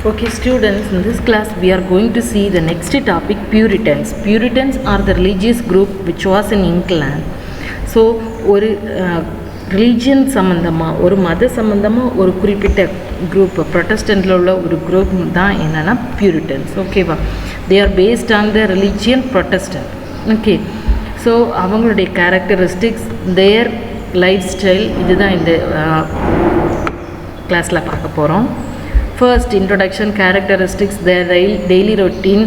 Okay students, in this class we are going to see the next topic, Puritans. Puritans are the religious group which was in England. So ஒரு religion சம்மந்தமாக ஒரு மத சம்மந்தமாக ஒரு குறிப்பிட்ட group ப்ரொட்டஸ்டண்ட்டில் உள்ள ஒரு குரூப் தான் என்னென்னா பியூரிட்டன்ஸ். ஓகேவா? They are based on the religion Protestant. Okay, so அவங்களுடைய கேரக்டரிஸ்டிக்ஸ், தேர் லைஃப் ஸ்டைல், இதுதான் இந்த கிளாஸில் பார்க்க போகிறோம். First, introduction, characteristics, their daily routine,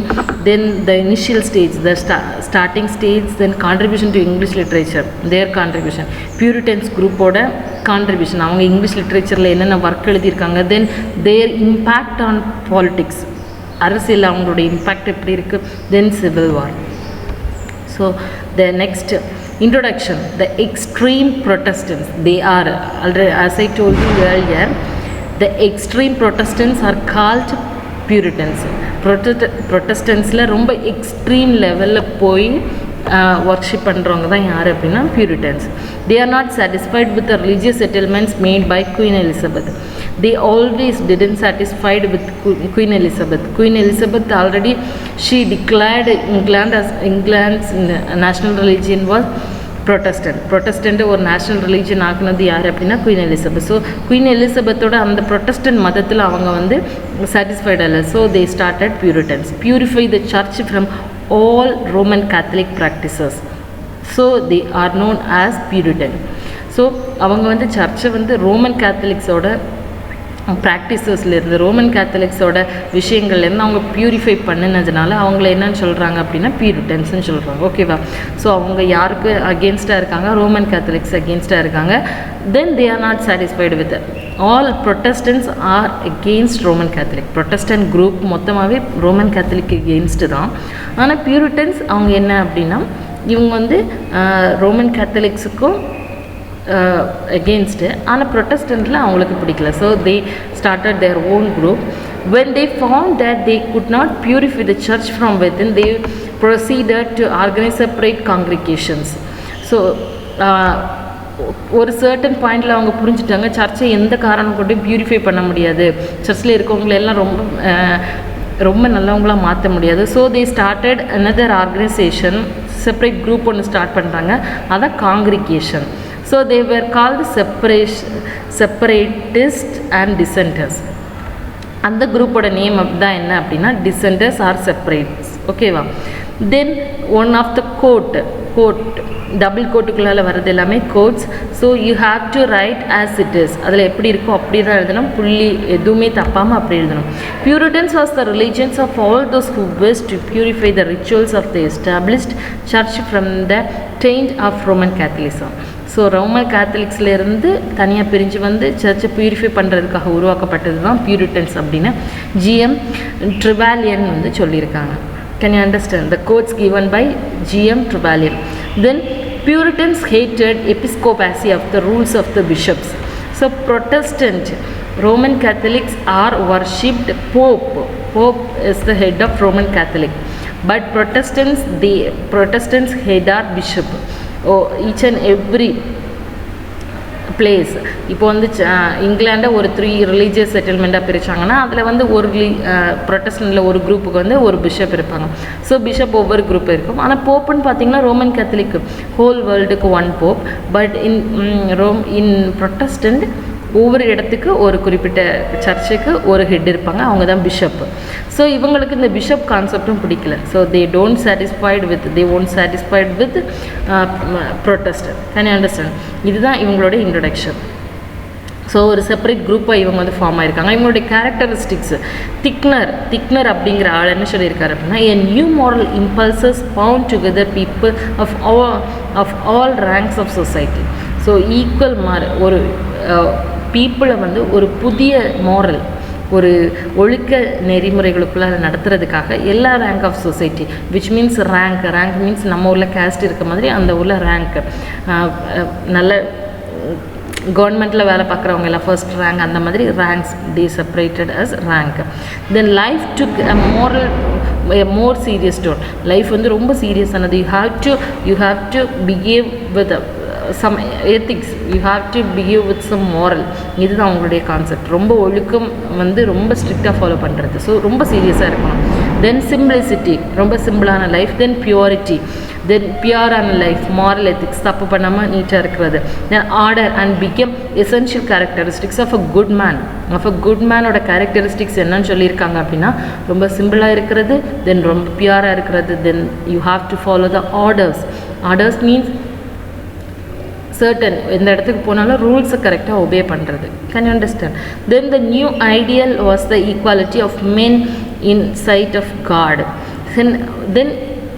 then the initial stage, the starting stage, then contribution to English literature, their contribution. Puritans group oda contribution, avanga English literature la enna work eludhirukanga, then their impact on politics, அரசியல் அவங்களோட impact எப்படி இருக்குது, then civil war. So the next introduction, the extreme Protestants, they are already, as I told you earlier, the extreme Protestants are called Puritans. Protestantsல ரொம்ப extreme லெவலில் போய் worship பண்ணுறவங்க தான் யார் அப்படின்னா Puritans. They are not satisfied with the religious settlements made by Queen Elizabeth. They always didn't satisfied with Queen Elizabeth. Queen Elizabeth already, she declared England's national religion was ப்ரொட்டஸ்டண்ட்டு ஒரு national religion ஆக்குனது யார் அப்படின்னா queen Elizabeth. So queen எலிசபெத்தோட அந்த Protestant மதத்தில் அவங்க வந்து satisfied அல்ல. So they started Puritans, purify the church from all Roman Catholic practices. So they are known as Puritan. So அவங்க வந்து சர்ச்சை வந்து ரோமன் கேத்தலிக்ஸோட ப்ராக்டிசஸ்லேருந்து, ரோமன் கேத்தலிக்ஸோட விஷயங்கள்லேருந்து அவங்க ப்யூரிஃபை பண்ணினதுனால அவங்கள என்னன்னு சொல்கிறாங்க அப்படின்னா பியூரிட்டன்ஸ்னு சொல்கிறாங்க. ஓகேவா? ஸோ அவங்க யாருக்கு அகெயின்ஸ்டாக இருக்காங்க? ரோமன் கேத்தலிக்ஸ் அகெயின்ஸ்டாக இருக்காங்க. Then they are not satisfied with all protestants are against Roman Catholic. Protestant group மொத்தமாகவே ரோமன் கேத்தலிக் அகெயின்ஸ்டு தான். ஆனால் பியூரிட்டன்ஸ் அவங்க என்ன அப்படின்னா இவங்க வந்து ரோமன் கேத்தலிக்ஸுக்கும் against, ஆனால் ப்ரொட்டஸ்டண்ட்டில் அவங்களுக்கு பிடிக்கல. So they started their own group. when they found that they could not purify the church from within, they proceeded to organize separate congregations. So ஒரு சர்டன் பாயிண்டில் அவங்க புரிஞ்சுட்டாங்க சர்ச்சை எந்த காரணம் கொண்டு பியூரிஃபை பண்ண முடியாது, சர்ச்சில் இருக்கவங்களெல்லாம் ரொம்ப நல்லவங்களாக மாற்ற முடியாது. So they started another organisation, separate group ஒன்று ஸ்டார்ட் பண்ணுறாங்க, அதான் congregation. So they were called separatists and dissenters. அந்த குரூப்போட நேம் தான் என்ன அப்படின்னா dissenters or separates. ஓகேவா? Then one of the quote double கோட்டுக்குள்ளால் வர்றது எல்லாமே quotes. So you have to write as it is, அதில் எப்படி இருக்கோ அப்படி தான் எழுதணும், புள்ளி எதுவுமே தப்பாமல் அப்படி எழுதணும். Puritans was the religions of all those who wished to purify the rituals of the established church from the taint of Roman Catholicism. So Roman கேத்தலிக்ஸ்லேருந்து தனியாக பிரிஞ்சு வந்து சர்ச்சை பியூரிஃபை பண்ணுறதுக்காக உருவாக்கப்பட்டது தான் பியூரிட்டன்ஸ் அப்படின்னு GM ட்ரிவாலியன் வந்து சொல்லியிருக்காங்க. Can you understand? The quotes given by GM Trevelyan. Then Puritans hated episcopacy of the rules of the bishops. So Protestant Roman Catholics are worshipped Pope. Pope is the head of Roman Catholic. But Protestants head are bishop. Each and every place இப்போ வந்து இங்கிலாண்டை ஒரு 3 religious செட்டில்மெண்ட்டாக பிரித்தாங்கன்னா அதில் வந்து ஒரு ப்ரொட்டஸ்டன்ட்டில் ஒரு குரூப்புக்கு வந்து ஒரு பிஷப் இருப்பாங்க. ஸோ பிஷப் ஒவ்வொரு குரூப் இருக்கும். ஆனால் போப்புன்னு பார்த்தீங்கன்னா ரோமன் கேத்தலிக் ஹோல் வேர்ல்டுக்கு 1 போப். பட் இன் ப்ரொட்டஸ்டன்ட் ஒவ்வொரு இடத்துக்கு ஒரு குறிப்பிட்ட சர்ச்சுக்கு ஒரு ஹெட் இருப்பாங்க, அவங்க தான் பிஷப். ஸோ இவங்களுக்கு இந்த பிஷப் கான்செப்டும் பிடிக்கல. So they won't satisfied with Protestant. Can you understand? இதுதான் இவங்களோட இன்ட்ரடக்ஷன். ஸோ ஒரு செப்பரேட் குரூப்பாக இவங்க வந்து ஃபார்ம் ஆகிருக்காங்க. இவங்களுடைய கேரக்டரிஸ்டிக்ஸ், திக்னர் அப்படிங்கிற ஆள் என்ன சொல்லியிருக்காரு அப்படின்னா, a new moral impulses bound together people of all ranks of society. So equal ஒரு பீப்புளை வந்து ஒரு புதிய மாரல், ஒரு ஒழுக்க நெறிமுறைகளுக்குள்ளே நடத்துறதுக்காக எல்லா rank of society, which means rank means நம்ம ஊரில் கேஸ்ட் இருக்க மாதிரி அந்த ஊரில் ரேங்க், நல்ல கவர்மெண்ட்டில் வேலை பார்க்குறவங்க எல்லாம் ஃபர்ஸ்ட் ரேங்க், அந்த மாதிரி ranks they separated as rank. Then life took a more serious tone. Life வந்து ரொம்ப சீரியஸானது. You have to behave with some ethics, you have to behave with some moral. இதுதான் அவங்களுடைய கான்செப்ட். ரொம்ப ஒழுக்கம் வந்து ரொம்ப ஸ்ட்ரிக்டாக ஃபாலோ பண்ணுறது, ஸோ ரொம்ப சீரியஸாக இருக்கணும். தென் சிம்பிளிசிட்டி, ரொம்ப சிம்பிளான லைஃப். தென் பியூரிட்டி, தென் பியூரான லைஃப், மாரல் எத்திக்ஸ், தப்பு பண்ணாமல் நீட்டாக இருக்கிறது. Then order and become essential characteristics of a good man. Of a good மேனோட கேரக்டரிஸ்டிக்ஸ் என்னன்னு சொல்லியிருக்காங்க அப்படின்னா, ரொம்ப சிம்பிளாக இருக்கிறது, தென் ரொம்ப பியூராக இருக்கிறது, then you have to follow the orders. Orders means certain, இந்த இடத்துக்கு போனாலும் ரூல்ஸை கரெக்டாக ஒபே பண்ணுறது. Can you understand? Then the new ideal was the equality of men in sight of God. then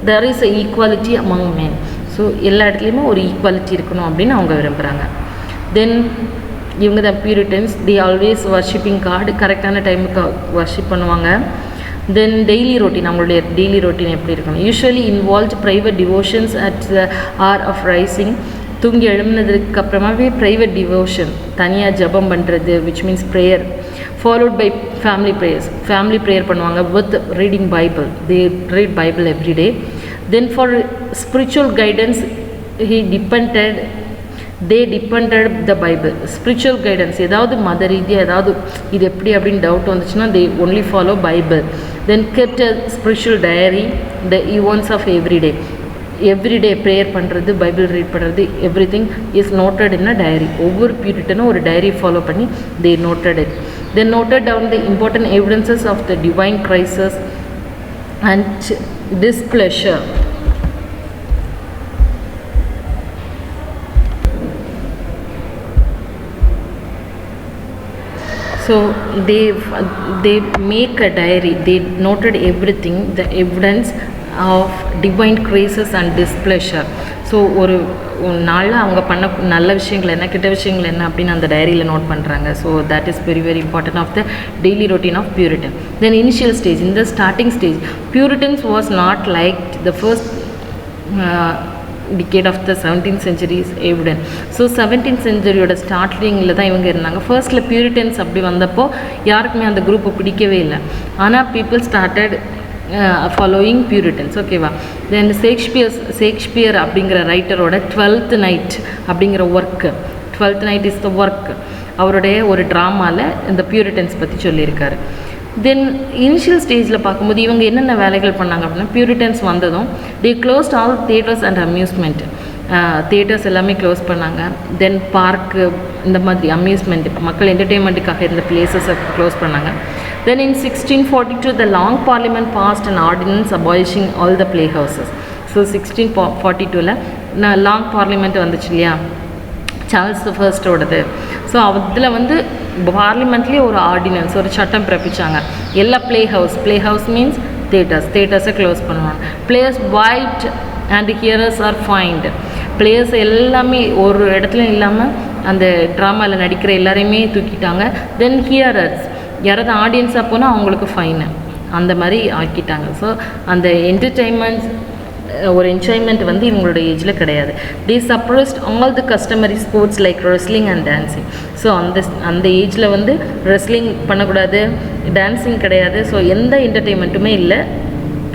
there is a equality among men. So எல்லா இடத்துலையுமே ஒரு equality இருக்கணும் அப்படின்னு அவங்க விரும்புகிறாங்க. தென் இவங்க தான் Puritans. They always worshipping God, கரெக்டான டைமுக்கு வர்ஷிப் பண்ணுவாங்க. தென் டெய்லி ரொட்டீன், அவங்களுடைய டெய்லி ரொட்டீன் எப்படி இருக்கணும்? Usually involved private devotions at the hour of rising. தூங்கி எழுந்ததுக்கு அப்புறமாவே ப்ரைவேட் டிவோஷன், தனியாக ஜபம் பண்ணுறது, which means prayer. Followed by family prayers, family prayer பண்ணுவாங்க with reading Bible. They read Bible every day. Then for spiritual guidance they depended the Bible. Spiritual guidance, ஏதாவது மத ரீதியாக ஏதாவது இது எப்படி அப்படின்னு டவுட் வந்துச்சுன்னா they only follow Bible. Then kept a spiritual diary, the events of everyday. Everyday prayer பண்ணுறது, Bible read பண்ணுறது, everything is noted in a diary. ஒவ்வொரு பீரியட்னும் ஒரு டைரி ஃபாலோ பண்ணி they noted it. They noted down the important evidences of the divine graces and displeasure. So they make a diary, they noted everything, the evidence of divine graces and displeasure. So ஒரு நாளில் அவங்க பண்ண நல்ல விஷயங்கள் என்ன, கெட்ட விஷயங்கள் என்ன அப்படின்னு அந்த டைரியில் நோட் பண்ணுறாங்க. So that is very very important of the daily routine of Puritan. Then initial stage, இந்த starting stage Puritans was not like the first decade of the 17th century is evident. ஸோ 17th centuryயோட ஸ்டார்டிங்கில் தான் இவங்க இருந்தாங்க. ஃபர்ஸ்ட்டில் Puritans அப்படி வந்தப்போ யாருக்குமே அந்த குரூப்பை பிடிக்கவே இல்லை. ஆனால் பீப்புள் ஸ்டார்டட் ஃபாலோயிங் பியூரிட்டன்ஸ். ஓகேவா? தென் ஷேக்ஸ்பியர் அப்படிங்கிற ரைட்டரோட 12th நைட் அப்படிங்கிற work, 12th night is the work, அவருடைய ஒரு ட்ராமாவில் இந்த பியூரிட்டன்ஸ் பற்றி சொல்லியிருக்காரு. தென் இனிஷியல் ஸ்டேஜில் பார்க்கும்போது இவங்க என்னென்ன வேலைகள் பண்ணாங்க அப்படின்னா, பியூரிட்டன்ஸ் வந்ததும் they closed all theatres and amusement. Theatres எல்லாமே க்ளோஸ் பண்ணாங்க. தென் பார்க்கு, இந்த மாதிரி அம்யூஸ்மெண்ட், மக்கள் என்டர்டெயின்மெண்ட்டுக்காக இருந்த பிளேசஸை க்ளோஸ் பண்ணாங்க. Then in 1642 the Long Parliament passed an ordinance abolishing all the playhouses. So 1642ல லாங் பார்லிமெண்ட் வந்துச்சு இல்லையா, சார்ல்ஸ் ஃபர்ஸ்டோடது. ஸோ அதில் வந்து பார்லிமெண்ட்லேயே ஒரு ஆர்டினன்ஸ், ஒரு சட்டம் பிறப்பிச்சாங்க. எல்லா ப்ளே ஹவுஸ் மீன்ஸ் தேட்டர்ஸை க்ளோஸ் பண்ணுவாங்க. Players white and hearers are fined. Players எல்லாமே ஒரு இடத்துல இல்லாமல் அந்த ட்ராமாவில் நடிக்கிற எல்லாரையுமே தூக்கிட்டாங்க. தென் ஹியரர்ஸ், யாராவது ஆடியன்ஸாக போனால் அவங்களுக்கு ஃபைனு, அந்த மாதிரி ஆக்கிட்டாங்க. ஸோ அந்த என்டர்டெயின்மெண்ட், ஒரு என்ஜாய்மெண்ட் வந்து இவங்களோட ஏஜில் கிடையாது. They suppressed all the customary sports like wrestling and dancing. So அந்த ஏஜில் வந்து ரெஸ்லிங் பண்ணக்கூடாது, டான்ஸிங் கிடையாது. ஸோ எந்த என்டர்டெயின்மெண்ட்டுமே இல்லை.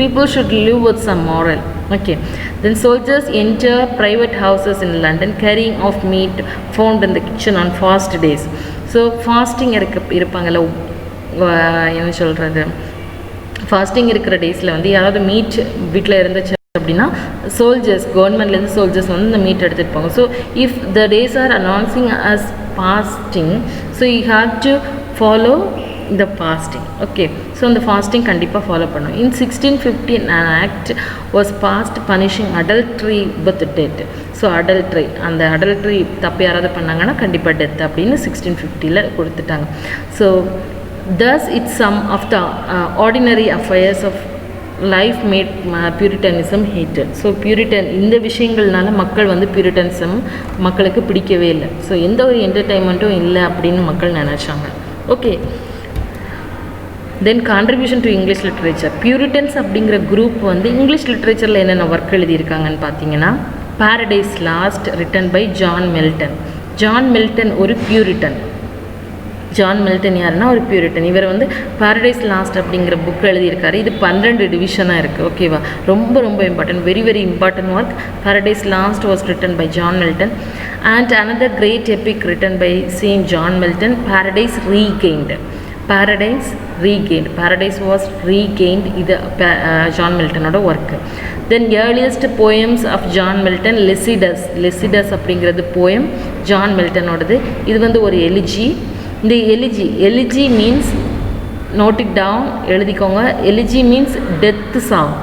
People should live with some moral. Okay. Then soldiers enter private houses in London carrying off meat found in the kitchen on fast days. So fasting இருப்பாங்கல்ல, என்ன சொல்கிறது, ஃபாஸ்டிங் இருக்கிற டேஸில் வந்து யாராவது மீட் வீட்டில் இருந்துச்சு அப்படின்னா சோல்ஜர்ஸ், கவர்மெண்ட்லேருந்து சோல்ஜர்ஸ் வந்து இந்த மீட் எடுத்துகிட்டு போங்க. So if the days are announcing as fasting, so you have to follow the fasting. Okay. So அந்த ஃபாஸ்டிங் கண்டிப்பாக ஃபாலோ பண்ணும். In 1615 an act was passed punishing adultery with death. So adultery, அந்த adultery தப்பு யாராவது பண்ணாங்கன்னா கண்டிப்பாக death அப்படின்னு 1650ல் கொடுத்துட்டாங்க. So thus it's some of the ordinary affairs of life made Puritanism hated. So Puritan இந்த விஷயங்கள்னால மக்கள் வந்து பியூரிட்டனிசம் மக்களுக்கு பிடிக்கவே இல்லை. ஸோ எந்த ஒரு என்டர்டெயின்மெண்ட்டும் இல்லை அப்படின்னு மக்கள் நினச்சாங்க. Okay. Then contribution to English literature. Puritans அப்படிங்கிற குரூப் வந்து இங்கிலீஷ் லிட்ரேச்சரில் என்னென்ன ஒர்க் எழுதியிருக்காங்கன்னு பார்த்தீங்கன்னா, Paradise Lost written by John Milton. John Milton ஒரு பியூரிட்டன். ஜான் மில்டன் யாருன்னா ஒரு பியூரிட்டன். இவர் வந்து பாரடைஸ் லாஸ்ட் அப்படிங்கிற புக் எழுதியிருக்காரு. இது 12 டிவிஷனாக இருக்குது. ஓகேவா, ரொம்ப ரொம்ப important, very very important work. Paradise Lost was written by John Milton. And another great epic written by same John Milton, Paradise Regained. Paradise Regained. Paradise was regained. இது John மில்டனோட ஒர்க்கு. Then earliest poems of John Milton, Lycidas. Lycidas அப்படிங்கிறது poem John மில்டனோடது. இது வந்து ஒரு elegy. இந்த elegy means, note it down, எழுதிக்கோங்க. Elegy means death song.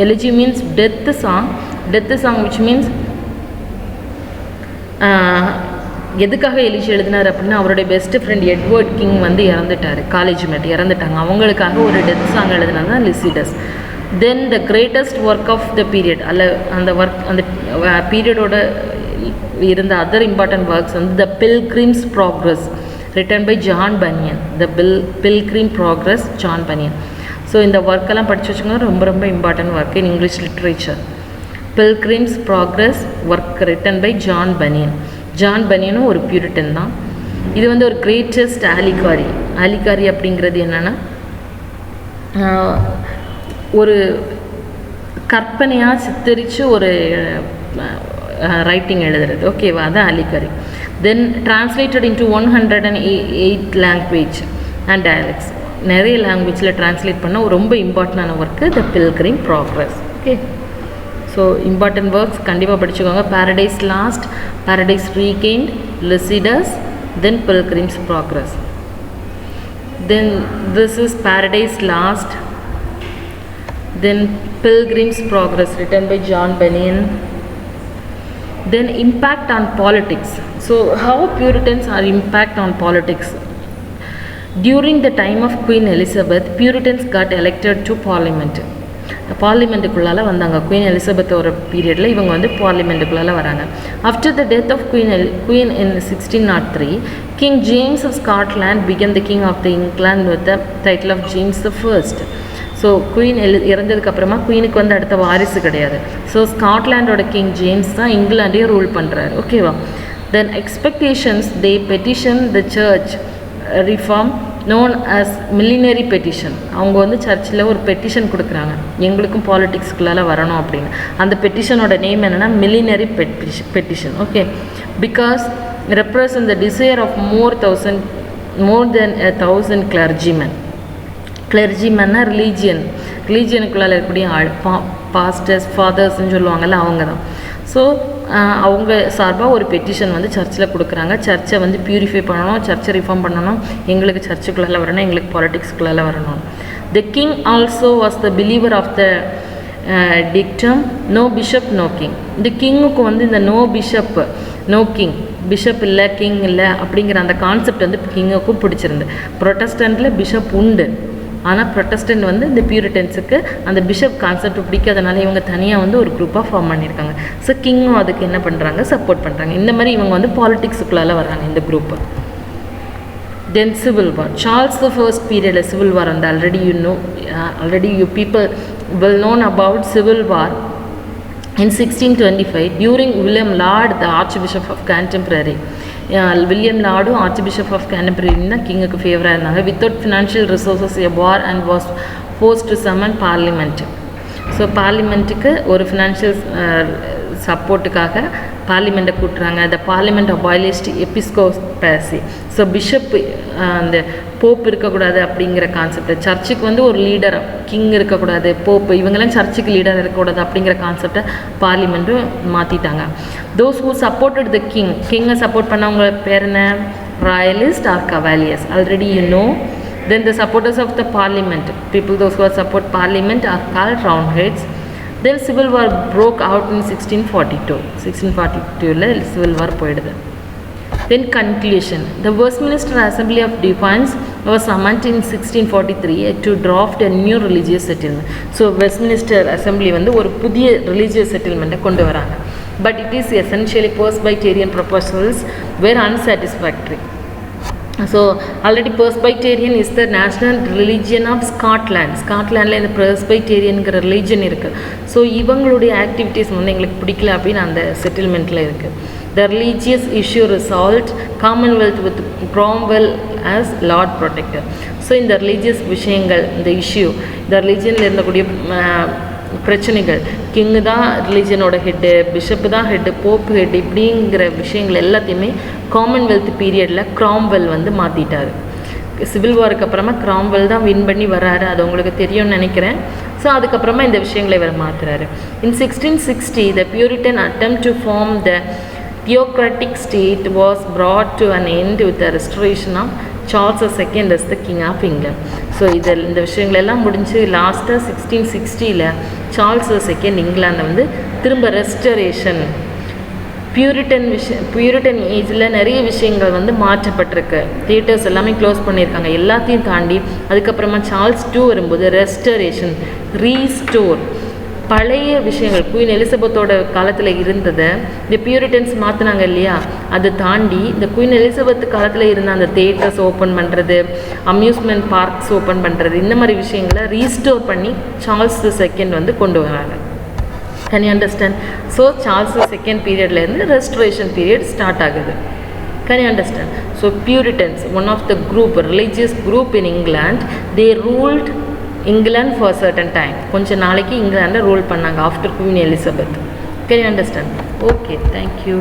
Elegy means death song. Death song which means எதுக்காக எலிஜி எழுதினார் அப்படின்னா, அவருடைய பெஸ்ட் ஃப்ரெண்ட் எட்வர்ட் கிங் வந்து இறந்துட்டார், காலேஜ் மேட் இறந்துட்டாங்க. அவங்களுக்காக ஒரு டெத் சாங் எழுதினது தான் Lycidas. Then the greatest work of the period, அந்த ஒர்க், அந்த பீரியடோட இருந்த அதர் இம்பார்ட்டன்ட் ஒர்க்ஸ் வந்து the Pilgrim's Progress written by John Bunyan. The Pilgrim Progress, John Bunyan. So இந்த ஒர்க்கெல்லாம் படித்து வச்சுக்கோங்க, ரொம்ப ரொம்ப important work in English literature. Pilgrim's Progress work written by John Bunyan. John பனியனும் ஒரு பியூரிட்டன் தான். இது வந்து ஒரு கிரேட்டஸ்ட் ஆலிகாரி. ஆலிகாரி அப்படிங்கிறது என்னென்னா, ஒரு கற்பனையாக சித்தரித்து ஒரு ரைட்டிங் எழுதுறது. ஓகேவா, அதான் ஆலிகாரி. Then translated into 108 language and dialects. நிறைய லாங்குவேஜில் டிரான்ஸ்லேட் பண்ண ஒரு ரொம்ப இம்பார்ட்டண்டான work the Pilgrim Progress. Okay, so important works கண்டிப்பாக படிச்சுக்கோங்க. Paradise Lost, Paradise Regained, Lycidas, then Pilgrim's Progress. Then this is Paradise Lost, then Pilgrim's Progress written by John Bunyan. Then impact on politics. So how Puritans are impact on politics? During the time of Queen Elizabeth, Puritans got elected to Parliament. பார்லிமெண்ட்டுக்குள்ளால வந்தாங்க. Queen எலிசபெத்தோட பீரியடில் இவங்க வந்து பார்லிமெண்ட்டுக்குள்ளால வராங்க. After the death of queen in 1603, King James of Scotland began the king of the England with the title of James the first. So queen இறந்ததுக்கப்புறமா குயினுக்கு வந்து அடுத்த வாரிசு கிடையாது. ஸோ ஸ்காட்லாண்டோட கிங் ஜேம்ஸ் தான் இங்கிலாண்டையும் ரூல் பண்ணுறாரு. ஓகேவா. Then expectations, they petition the church reform known as millenary petition. அவங்க வந்து சர்ச்சில் ஒரு பெட்டிஷன் கொடுக்குறாங்க, எங்களுக்கும் பாலிட்டிக்ஸ்குள்ளால வரணும் அப்படின்னு. அந்த பெட்டிஷனோட நேம் என்னென்னா millenary petition. Okay, because represent the desire of more than 1,000 clergymen. கிளர்ஜிமன்னா ரிலீஜியனுக்குள்ளால் இருக்கக்கூடிய ஆள், பாஸ்டர்ஸ், ஃபாதர்ஸ்ன்னு சொல்லுவாங்கள்ல, அவங்க தான். ஸோ அவங்க சார்பாக ஒரு பெட்டிஷன் வந்து சர்ச்சில் கொடுக்குறாங்க. சர்ச்சை வந்து பியூரிஃபை பண்ணணும், சர்ச்சை ரிஃபார்ம் பண்ணணும், எங்களுக்கு சர்ச்சுக்குள்ளால் வரணும், எங்களுக்கு பாலிட்டிக்ஸ்குள்ளால் வரணும். The king also was the believer of the dictum no bishop no king. இந்த கிங்குக்கு வந்து இந்த no bishop no king, bishop இல்லை கிங் இல்லை அப்படிங்கிற அந்த கான்செப்ட் வந்து கிங்குக்கும் பிடிச்சிருந்து. ப்ரொட்டஸ்டண்ட்டில் பிஷப் உண்டு, ஆனால் ப்ரொட்டஸ்டன்ட் வந்து இந்த பியூரிட்டன்ஸுக்கு அந்த பிஷப் கான்செப்ட் பிடிக்காதனால இவங்க தனியாக வந்து ஒரு குரூப்பாக ஃபார்ம் பண்ணியிருக்காங்க. ஸோ கிங்கும் அதுக்கு என்ன பண்ணுறாங்க, சப்போர்ட் பண்ணுறாங்க. இந்த மாதிரி இவங்க வந்து பாலிட்டிக்ஸுக்குள்ளால வர்றாங்க இந்த group. Then civil war, Charles the first பீரியடில் சிவில் வார் வந்து already you people well known about civil war. In 1625, during William Laud, the Archbishop of Canterbury, William லார்டும் ஆர்ச்பிஷப் ஆஃப் கேண்டர்பரினா கிங்குக்கு ஃபேவராக இருந்தாங்க. Without financial resources a war and was forced to summon parliament. So பார்லிமெண்ட்டுக்கு ஒரு financial சப்போர்ட்டுக்காக பார்லிமெண்ட்டை கூட்டுறாங்க. The parliament abolished episcopacy. So bishop அந்த போப் இருக்கக்கூடாது அப்படிங்கிற கான்செப்ட், சர்ச்சுக்கு வந்து ஒரு லீடர் கிங் இருக்கக்கூடாது, போப்பு இவங்கெல்லாம் சர்ச்சுக்கு லீடர் இருக்கக்கூடாது அப்படிங்கிற கான்செப்டை பார்லிமெண்ட்டும் மாற்றிட்டாங்க. தோஸ் ஹூ சப்போர்ட்டட் த கிங்கை சப்போர்ட் பண்ணவங்க பேர் என்ன, royalist or cavaliers, already you know. Then the supporters of the parliament, people those who are support parliament are called roundheads. Then civil war broke out in 1642. 1642 civil war போயிடுது. Then conclusion, the Westminster Assembly of Defence was summoned in 1643 to draft a new religious settlement. So Westminster Assembly வந்து ஒரு புதிய religious settlement கொண்டு வராங்க. But it is essentially Presbyterian proposals were unsatisfactory. So already Presbyterian is the national religion of Scotland. ஸ்காட்லாண்டில் இந்த பெர்ஸ்பைட்டேரியனுங்கிற religion இருக்குது. ஸோ இவங்களுடைய ஆக்டிவிட்டீஸ் வந்து எங்களுக்கு பிடிக்கல அப்படின்னு அந்த செட்டில்மெண்ட்டில் இருக்குது. The religious issue resolved, Commonwealth with Cromwell as Lord Protector. So இந்த ரிலீஜியஸ் விஷயங்கள், இந்த இஷ்யூ, இந்த ரிலீஜியனில் இருந்தக்கூடிய பிரச்சனைகள், கிங்கு தான் ரிலீஜனோட ஹெட்டு, பிஷப்பு தான் ஹெட்டு, போப்பு ஹெட்டு, இப்படிங்கிற விஷயங்கள் எல்லாத்தையுமே காமன்வெல்த் பீரியடில் கிராம்வெல் வந்து மாற்றிட்டார். சிவில் வாருக்கு அப்புறமா கிராம்வெல் தான் வின் பண்ணி வர்றாரு, அது உங்களுக்கு தெரியும்னு நினைக்கிறேன். ஸோ அதுக்கப்புறமா இந்த விஷயங்களை இவர் மாற்றுறாரு. இன் 1660 the Puritan attempt to form the theocratic state was brought to an end with the restoration of Charles II as the King of England. So இந்த விஷயங்களெல்லாம் முடிஞ்சு லாஸ்ட்டாக 1660 சார்ல்ஸ் II இங்கிலாண்டை வந்து திரும்ப ரெஸ்டரேஷன், பியூரிட்டன் ஏஜில் நிறைய விஷயங்கள் வந்து மாற்றப்பட்டிருக்கு. தியேட்டர்ஸ் எல்லாமே க்ளோஸ் பண்ணியிருக்காங்க. எல்லாத்தையும் தாண்டி அதுக்கப்புறமா சார்ல்ஸ் II வரும்போது ரெஸ்டரேஷன், ரீஸ்டோர், பழைய விஷயங்கள் குயின் எலிசபெத்தோட காலத்தில் இருந்ததை இந்த பியூரிட்டன்ஸ் மாற்றினாங்க இல்லையா, அதை தாண்டி இந்த குயின் எலிசபெத் காலத்தில் இருந்த அந்த தியேட்டர்ஸ் ஓப்பன் பண்ணுறது, அம்யூஸ்மெண்ட் பார்க்ஸ் ஓப்பன் பண்ணுறது, இந்த மாதிரி விஷயங்களை ரீஸ்டோர் பண்ணி சார்ல்ஸ் II வந்து கொண்டு வராங்க. Can you understand? So Charles II பீரியட்லேருந்து ரெஸ்டரேஷன் பீரியட் ஸ்டார்ட் ஆகுது. Can you understand? So Puritans, one of the religious group in England, they ruled England for a certain time. கொஞ்ச நாளைக்கு இங்கிலாண்டை rule பண்ணாங்க after queen Elizabeth. Can you understand? Okay, thank you.